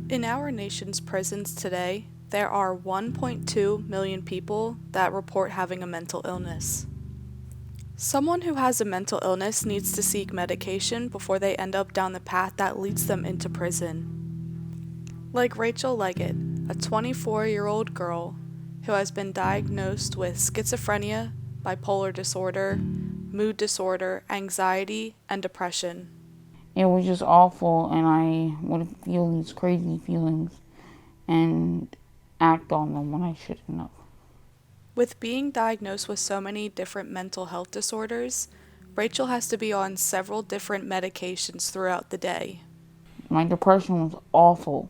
In our nation's prisons today, there are 1.2 million people that report having a mental illness. Someone who has a mental illness needs to seek medication before they end up down the path that leads them into prison. Like Rachel Leggett, a 24-year-old girl who has been diagnosed with schizophrenia, bipolar disorder, mood disorder, anxiety, and depression. It was just awful, and I would feel these crazy feelings and act on them when I shouldn't have. With being diagnosed with so many different mental health disorders, Rachel has to be on several different medications throughout the day. My depression was awful.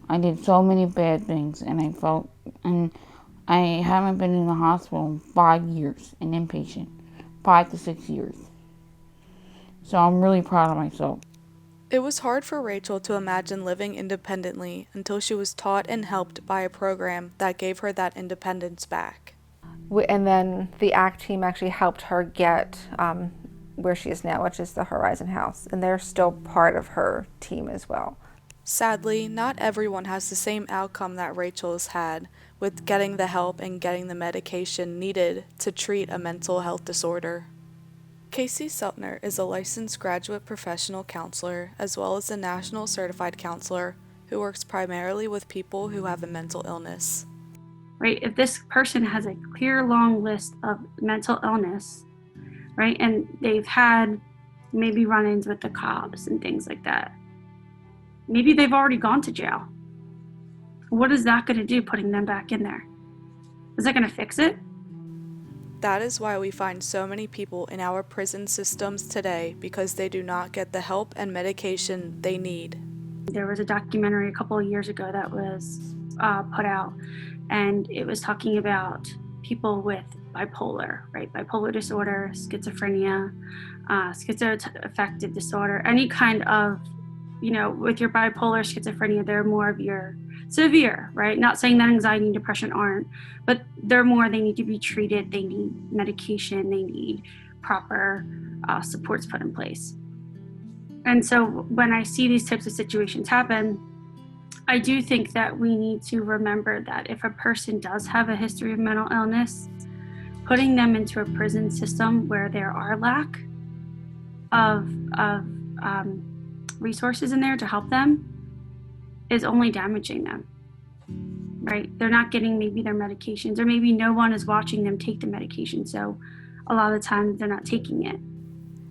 I did so many bad things, and I haven't been in the hospital in 5 years, an inpatient, 5 to 6 years. So I'm really proud of myself. It was hard for Rachel to imagine living independently until she was taught and helped by a program that gave her that independence back. And then the ACT team actually helped her get where she is now, which is the Horizon House. And they're still part of her team as well. Sadly, not everyone has the same outcome that Rachel has had with getting the help and getting the medication needed to treat a mental health disorder. Casey Seltner is a licensed graduate professional counselor as well as a national certified counselor who works primarily with people who have a mental illness. Right? If this person has a clear, long list of mental illness, right, and they've had maybe run-ins with the cops and things like that, maybe they've already gone to jail. What is that going to do, putting them back in there? Is that going to fix it? That is why we find so many people in our prison systems today because they do not get the help and medication they need. There was a documentary a couple of years ago that was put out, and it was talking about people with bipolar, right? Bipolar disorder, schizophrenia, schizoaffective disorder, any kind of, with your bipolar, schizophrenia, they're more of your severe, right? Not saying that anxiety and depression aren't, but they need to be treated. They need medication. They need proper supports put in place. And so when I see these types of situations happen, I do think that we need to remember that if a person does have a history of mental illness, putting them into a prison system where there are lack of resources in there to help them is only damaging them, right? They're not getting maybe their medications, or maybe no one is watching them take the medication. So a lot of the time they're not taking it.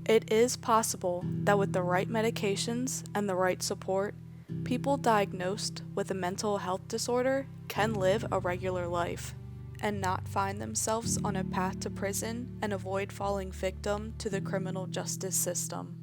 It is possible that with the right medications and the right support, people diagnosed with a mental health disorder can live a regular life and not find themselves on a path to prison and avoid falling victim to the criminal justice system.